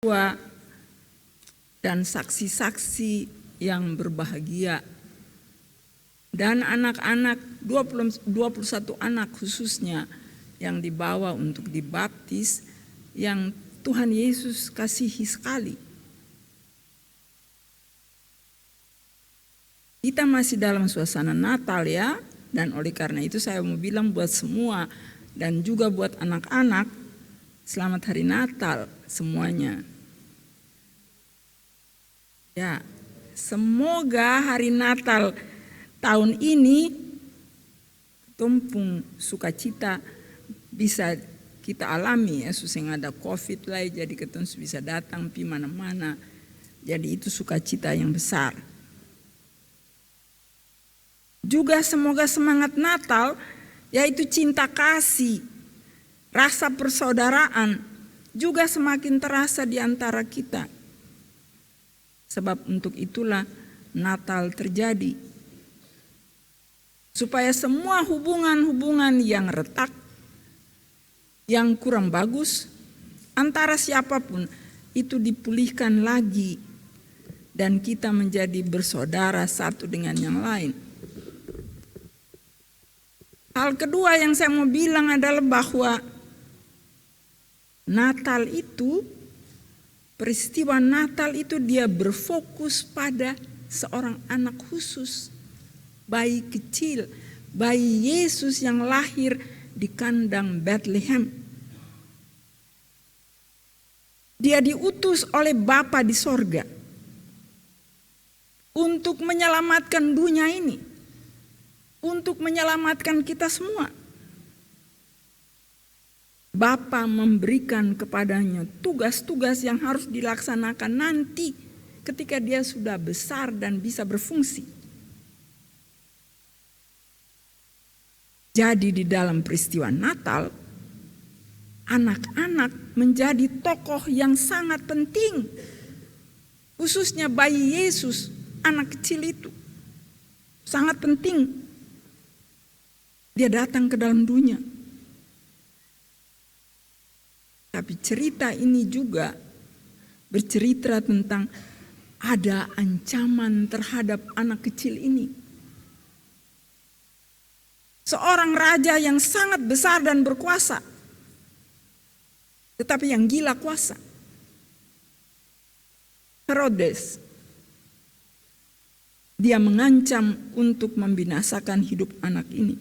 tua dan saksi-saksi yang berbahagia. Dan anak-anak, 21 anak khususnya yang dibawa untuk dibaptis, yang Tuhan Yesus kasihi sekali. Kita masih dalam suasana Natal ya, dan oleh karena itu saya mau bilang buat semua dan juga buat anak-anak, selamat hari Natal semuanya. Ya, semoga hari Natal tahun ini tumpung sukacita bisa kita alami ya, susah ada COVID lah, jadi ketemu bisa datang pi mana-mana. Jadi itu sukacita yang besar. Juga semoga semangat Natal yaitu cinta kasih, rasa persaudaraan juga semakin terasa di antara kita. Sebab untuk itulah Natal terjadi. Supaya semua hubungan-hubungan yang retak, yang kurang bagus antara siapapun itu dipulihkan lagi dan kita menjadi bersaudara satu dengan yang lain. Hal kedua yang saya mau bilang adalah bahwa Natal itu, peristiwa Natal itu dia berfokus pada seorang anak khusus, bayi kecil, bayi Yesus yang lahir di kandang Bethlehem. Dia diutus oleh Bapa di sorga untuk menyelamatkan dunia ini, untuk menyelamatkan kita semua. Bapa memberikan kepadanya tugas-tugas yang harus dilaksanakan nanti ketika dia sudah besar dan bisa berfungsi. Jadi di dalam peristiwa Natal, anak-anak menjadi tokoh yang sangat penting. Khususnya bayi Yesus, anak kecil itu. Sangat penting. Dia datang ke dalam dunia. Tapi cerita ini juga bercerita tentang ada ancaman terhadap anak kecil ini. Seorang raja yang sangat besar dan berkuasa, tetapi yang gila kuasa. Herodes. Dia mengancam untuk membinasakan hidup anak ini.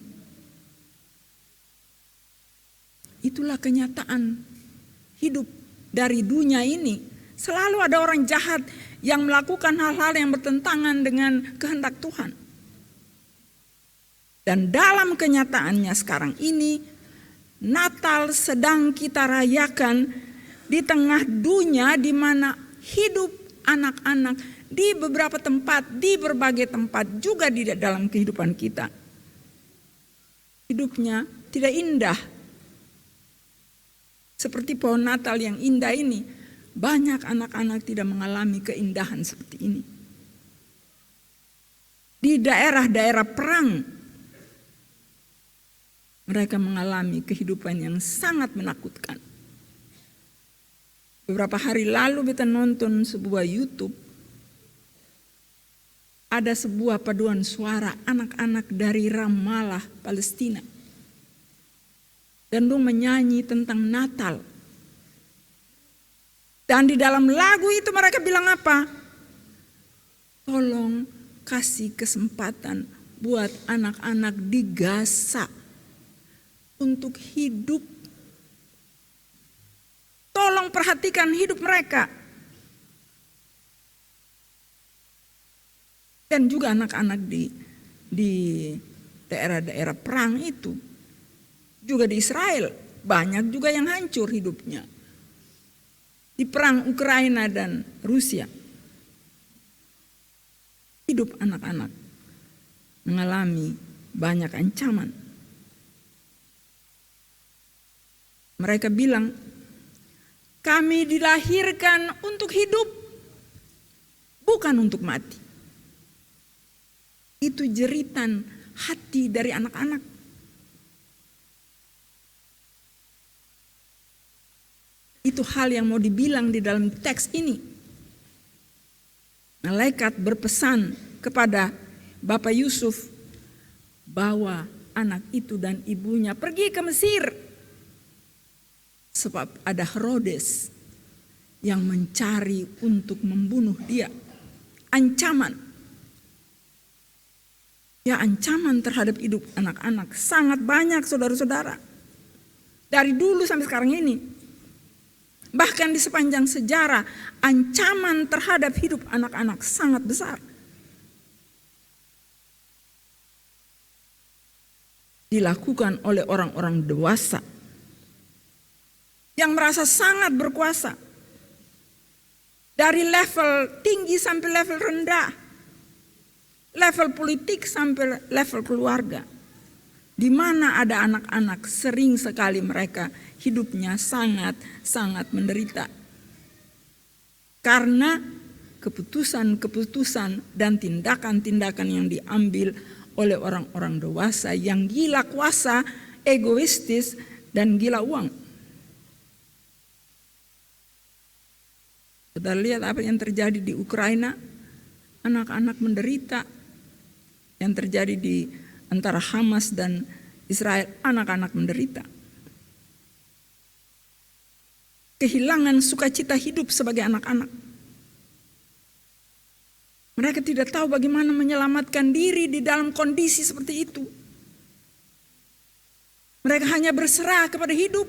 Itulah kenyataan hidup dari dunia ini. Selalu ada orang jahat yang melakukan hal-hal yang bertentangan dengan kehendak Tuhan. Dan dalam kenyataannya sekarang ini, Natal sedang kita rayakan di tengah dunia di mana hidup anak-anak di beberapa tempat, di berbagai tempat juga di dalam kehidupan kita. Hidupnya tidak indah. Seperti pohon Natal yang indah ini, banyak anak-anak tidak mengalami keindahan seperti ini. Di daerah-daerah perang, mereka mengalami kehidupan yang sangat menakutkan. Beberapa hari lalu kita nonton sebuah YouTube, ada sebuah paduan suara anak-anak dari Ramallah, Palestina. Dan dong menyanyi tentang Natal. Dan di dalam lagu itu mereka bilang apa? Tolong kasih kesempatan buat anak-anak di Gaza untuk hidup. Tolong perhatikan hidup mereka. Dan juga anak-anak di daerah-daerah perang itu. Juga di Israel, banyak juga yang hancur hidupnya. Di perang Ukraina dan Rusia. Hidup anak-anak mengalami banyak ancaman. Mereka bilang, kami dilahirkan untuk hidup, bukan untuk mati. Itu jeritan hati dari anak-anak. Itu hal yang mau dibilang di dalam teks ini. Malaikat berpesan kepada Bapak Yusuf, bawa anak itu dan ibunya pergi ke Mesir. Sebab ada Herodes yang mencari untuk membunuh dia. Ancaman. Ya, ancaman terhadap hidup anak-anak sangat banyak, saudara-saudara. Dari dulu sampai sekarang ini. Bahkan di sepanjang sejarah, ancaman terhadap hidup anak-anak sangat besar. Dilakukan oleh orang-orang dewasa yang merasa sangat berkuasa. Dari level tinggi sampai level rendah. Level politik sampai level keluarga. Di mana ada anak-anak, sering sekali mereka hidupnya sangat menderita. Karena keputusan-keputusan dan tindakan-tindakan yang diambil oleh orang-orang dewasa yang gila kuasa, egoistis, dan gila uang. Saudara lihat apa yang terjadi di Ukraina, anak-anak menderita. Yang terjadi di antara Hamas dan Israel, anak-anak menderita. Kehilangan sukacita hidup sebagai anak-anak. Mereka tidak tahu bagaimana menyelamatkan diri di dalam kondisi seperti itu. Mereka hanya berserah kepada hidup.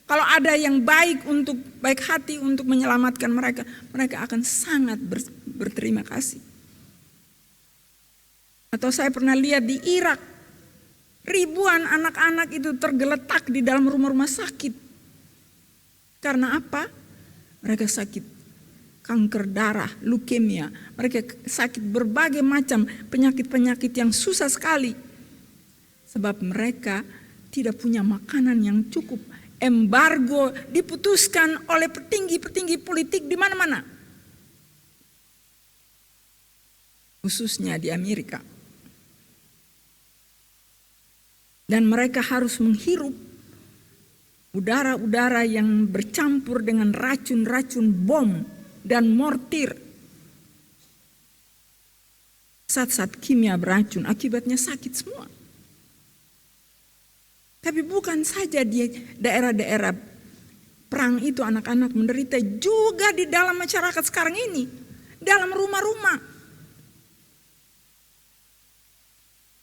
Kalau ada yang baik hati untuk menyelamatkan mereka, mereka akan sangat berterima kasih. Atau saya pernah lihat di Irak, ribuan anak-anak itu tergeletak di dalam rumah-rumah sakit. Karena apa? Mereka sakit kanker darah, leukemia. Mereka sakit berbagai macam penyakit-penyakit yang susah sekali. Sebab mereka tidak punya makanan yang cukup. Embargo diputuskan oleh petinggi-petinggi politik di mana-mana. Khususnya di Amerika. Dan mereka harus menghirup udara-udara yang bercampur dengan racun-racun bom dan mortir. Zat-zat kimia beracun, akibatnya sakit semua. Tapi bukan saja di daerah-daerah perang itu anak-anak menderita, juga di dalam masyarakat sekarang ini, dalam rumah-rumah.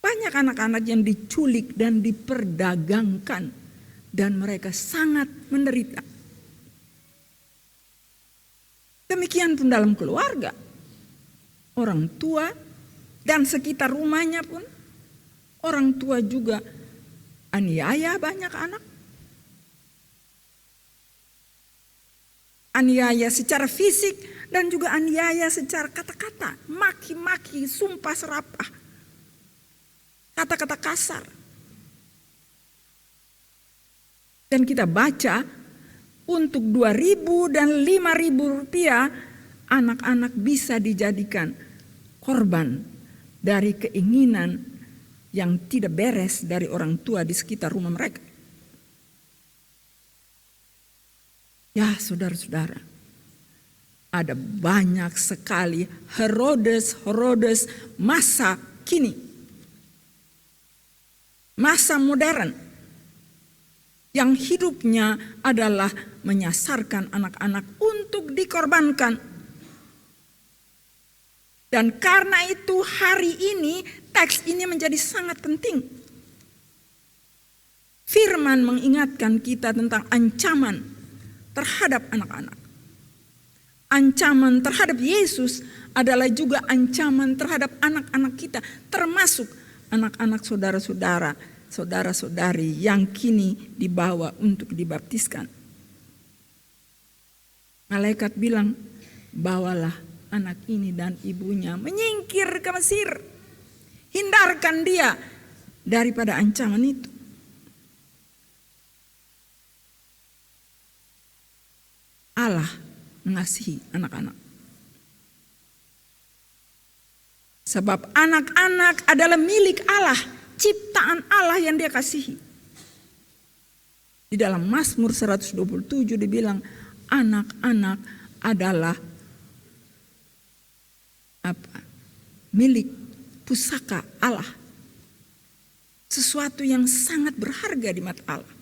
Banyak anak-anak yang diculik dan diperdagangkan, dan mereka sangat menderita. Demikian pun dalam keluarga, orang tua dan sekitar rumahnya pun, orang tua juga aniaya banyak anak. Aniaya secara fisik dan juga aniaya secara kata-kata, maki-maki, sumpah serapah, kata-kata kasar. Dan kita baca, untuk 2.000 dan 5.000 rupiah, anak-anak bisa dijadikan korban dari keinginan yang tidak beres dari orang tua di sekitar rumah mereka. Ya, saudara-saudara, ada banyak sekali Herodes masa kini, masa modern, yang hidupnya adalah menyasarkan anak-anak untuk dikorbankan. Dan karena itu hari ini teks ini menjadi sangat penting. Firman mengingatkan kita tentang ancaman terhadap anak-anak. Ancaman terhadap Yesus adalah juga ancaman terhadap anak-anak kita, termasuk anak-anak saudara-saudara, saudara-saudari yang kini dibawa untuk dibaptiskan. Malaikat bilang, bawalah anak ini dan ibunya menyingkir ke Mesir. Hindarkan dia daripada ancaman itu. Allah mengasihi anak-anak. Sebab anak-anak adalah milik Allah, ciptaan Allah yang dia kasihi. Di dalam Mazmur 127 dibilang anak-anak adalah milik pusaka Allah. Sesuatu yang sangat berharga di mata Allah.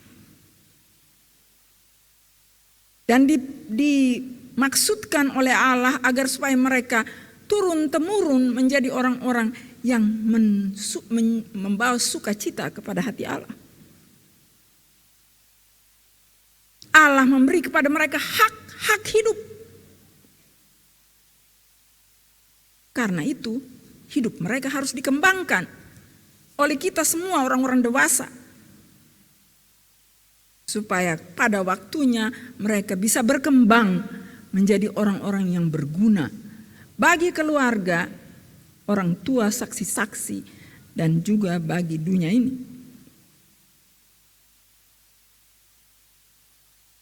Dan dimaksudkan oleh Allah agar supaya mereka turun-temurun menjadi orang-orang yang membawa sukacita kepada hati Allah. Allah memberi kepada mereka hak hidup. Karena itu, hidup mereka harus dikembangkan oleh kita semua orang-orang dewasa. Supaya pada waktunya mereka bisa berkembang menjadi orang-orang yang berguna bagi keluarga, orang tua, saksi-saksi, dan juga bagi dunia ini.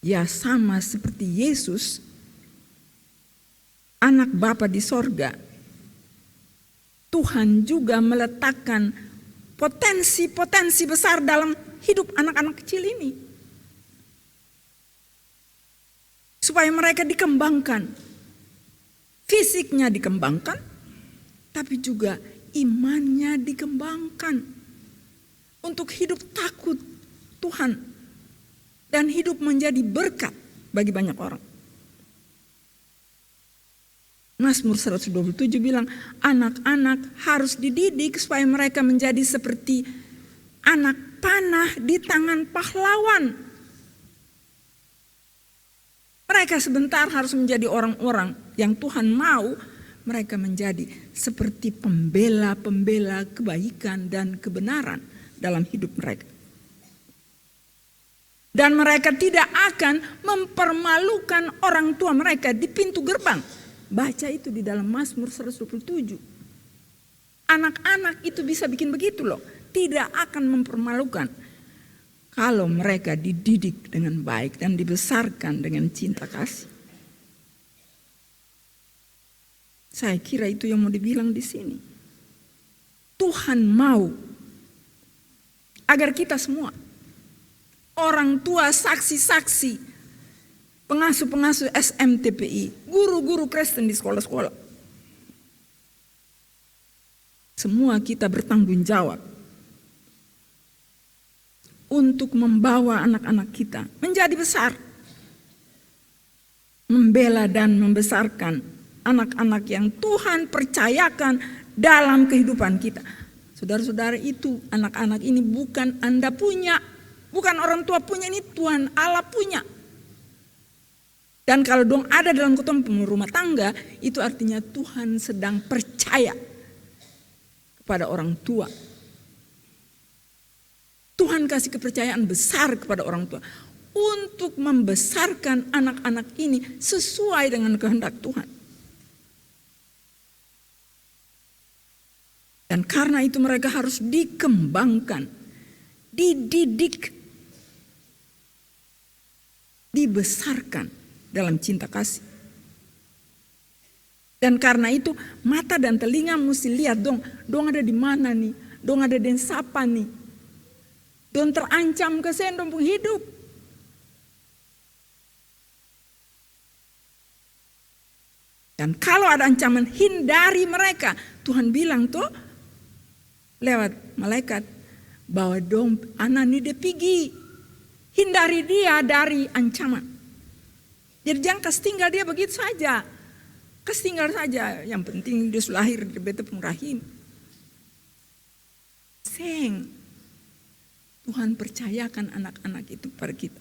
Ya, sama seperti Yesus, anak Bapa di sorga, Tuhan juga meletakkan potensi-potensi besar dalam hidup anak-anak kecil ini. Supaya mereka dikembangkan, fisiknya dikembangkan, tapi juga imannya dikembangkan. Untuk hidup takut Tuhan dan hidup menjadi berkat bagi banyak orang. Mazmur 127 bilang anak-anak harus dididik supaya mereka menjadi seperti anak panah di tangan pahlawan. Mereka sebentar harus menjadi orang-orang yang Tuhan mau mereka menjadi seperti pembela-pembela kebaikan dan kebenaran dalam hidup mereka. Dan mereka tidak akan mempermalukan orang tua mereka di pintu gerbang. Baca itu di dalam Mazmur 127. Anak-anak itu bisa bikin begitu loh. Tidak akan mempermalukan. Kalau mereka dididik dengan baik dan dibesarkan dengan cinta kasih. Saya kira itu yang mau dibilang di sini. Tuhan mau agar kita semua, orang tua, saksi-saksi, pengasuh-pengasuh SMTPI, guru-guru Kristen di sekolah-sekolah, semua kita bertanggung jawab untuk membawa anak-anak kita menjadi besar. Membela dan membesarkan anak-anak yang Tuhan percayakan dalam kehidupan kita. Saudara-saudara, itu anak-anak ini bukan Anda punya, bukan orang tua punya, ini Tuhan Allah punya. Dan kalau dong ada dalam ketemu rumah tangga, itu artinya Tuhan sedang percaya kepada orang tua. Tuhan kasih kepercayaan besar kepada orang tua untuk membesarkan anak-anak ini sesuai dengan kehendak Tuhan. Dan karena itu mereka harus dikembangkan, dididik, dibesarkan dalam cinta kasih. Dan karena itu mata dan telinga mesti lihat dong ada di mana nih, dong ada di siapa nih. Don terancam kesendong hidup. Dan kalau ada ancaman, hindari mereka. Tuhan bilang tuh lewat malaikat bahwa dong anak ini dia pergi. Hindari dia dari ancaman. Jadi jangan kasih tinggal dia begitu saja. Kasih tinggal saja. Yang penting dia sudah lahir di Betepung Rahim. Tuhan percayakan anak-anak itu pada kita.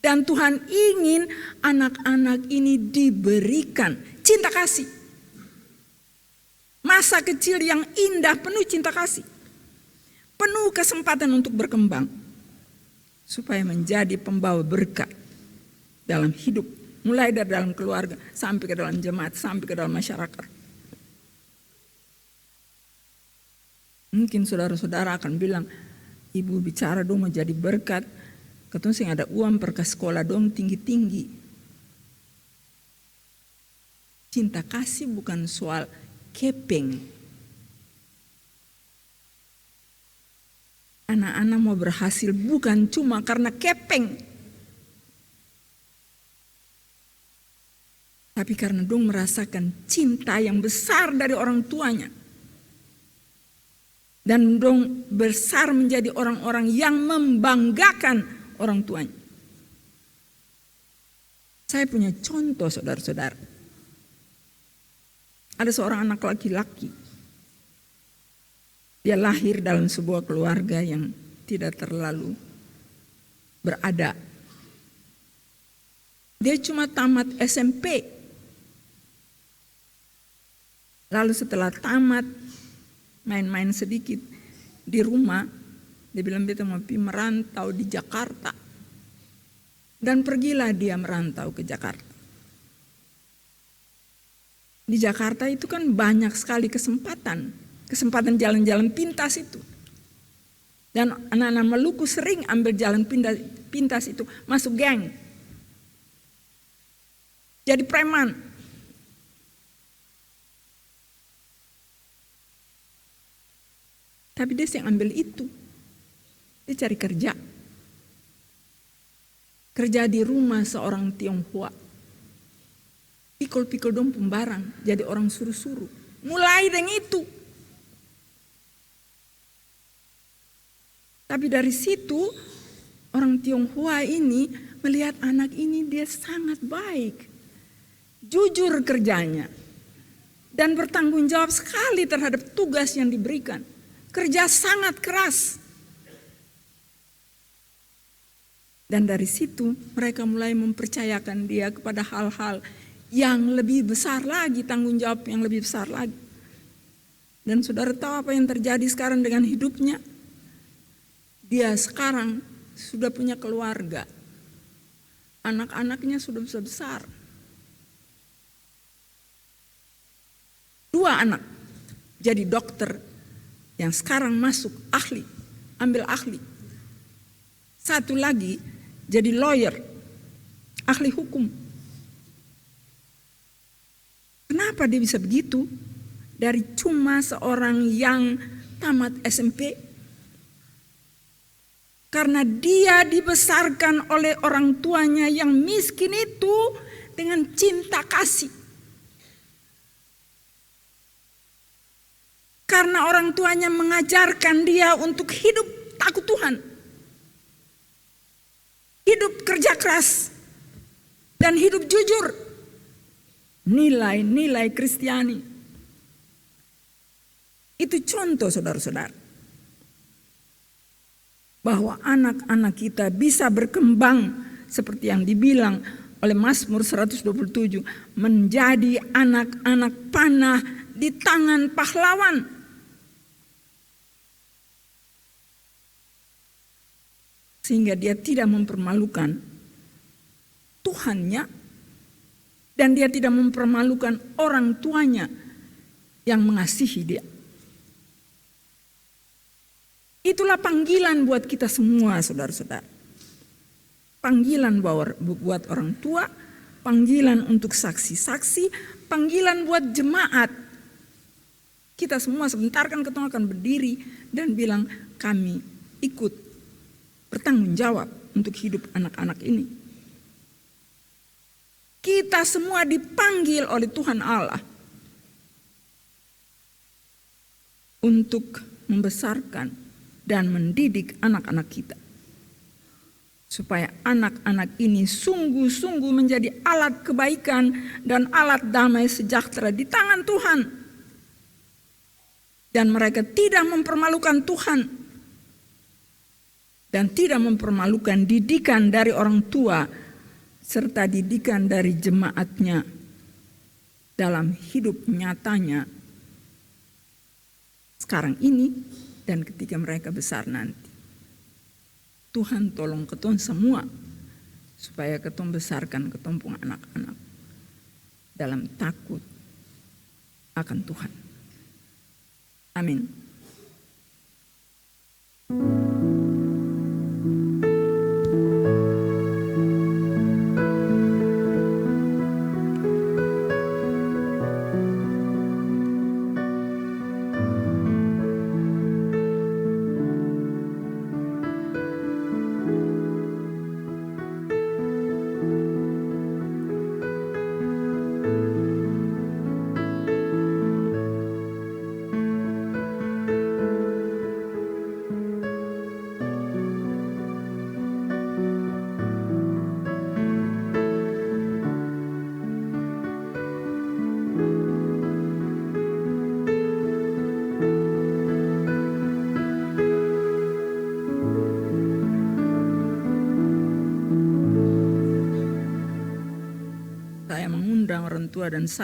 Dan Tuhan ingin anak-anak ini diberikan cinta kasih. Masa kecil yang indah penuh cinta kasih. Penuh kesempatan untuk berkembang. Supaya menjadi pembawa berkat dalam hidup. Mulai dari dalam keluarga sampai ke dalam jemaat, sampai ke dalam masyarakat. Mungkin saudara-saudara akan bilang, ibu bicara dong mau jadi berkat, ketemu sing ada uang per ke sekolah dong tinggi-tinggi. Cinta kasih bukan soal kepeng. Anak-anak mau berhasil bukan cuma karena kepeng, tapi karena dong merasakan cinta yang besar dari orang tuanya. Dan dong besar menjadi orang-orang yang membanggakan orang tuanya. Saya punya contoh, saudara-saudara. Ada seorang anak laki-laki. Dia lahir dalam sebuah keluarga yang tidak terlalu berada. Dia cuma tamat SMP. Lalu setelah tamat, main-main sedikit di rumah, dia bilang beta mau pergi merantau di Jakarta. Dan pergilah dia merantau ke Jakarta. Di Jakarta itu kan banyak sekali kesempatan jalan-jalan pintas itu. Dan anak-anak Maluku sering ambil jalan pintas itu, masuk geng. Jadi preman. Tapi dia yang ambil itu. Dia cari kerja. Kerja di rumah seorang Tionghoa. Pikul-pikul dong pembarang, jadi orang suruh-suruh. Mulai dengan itu. Tapi dari situ orang Tionghoa ini melihat anak ini dia sangat baik. Jujur kerjanya. Dan bertanggung jawab sekali terhadap tugas yang diberikan. Kerja sangat keras. Dan dari situ mereka mulai mempercayakan dia kepada hal-hal yang lebih besar lagi, tanggung jawab yang lebih besar lagi. Dan saudara tahu apa yang terjadi sekarang dengan hidupnya? Dia sekarang sudah punya keluarga. Anak-anaknya sudah besar. 2 anak jadi dokter yang sekarang masuk ambil ahli. 1 lagi jadi lawyer, ahli hukum. Kenapa dia bisa begitu? Dari cuma seorang yang tamat SMP. Karena dia dibesarkan oleh orang tuanya yang miskin itu dengan cinta kasih. Karena orang tuanya mengajarkan dia untuk hidup takut Tuhan. Hidup kerja keras. Dan hidup jujur. Nilai-nilai Kristiani. Itu contoh saudara-saudara. Bahwa anak-anak kita bisa berkembang seperti yang dibilang oleh Mazmur 127. Menjadi anak-anak panah di tangan pahlawan. Sehingga dia tidak mempermalukan Tuhannya. Dan dia tidak mempermalukan orang tuanya yang mengasihi dia. Itulah panggilan buat kita semua saudara-saudara. Panggilan buat orang tua, panggilan untuk saksi-saksi, panggilan buat jemaat. Kita semua sebentar kan kita akan berdiri dan bilang kami ikut bertanggung jawab untuk hidup anak-anak ini. Kita semua dipanggil oleh Tuhan Allah untuk membesarkan dan mendidik anak-anak kita. Supaya anak-anak ini sungguh-sungguh menjadi alat kebaikan dan alat damai sejahtera di tangan Tuhan. Dan mereka tidak mempermalukan Tuhan. Dan tidak mempermalukan didikan dari orang tua serta didikan dari jemaatnya dalam hidup nyatanya sekarang ini dan ketika mereka besar nanti. Tuhan tolong ketong semua supaya ketong besarkan ketong punya anak-anak dalam takut akan Tuhan. Amin. orang tua dan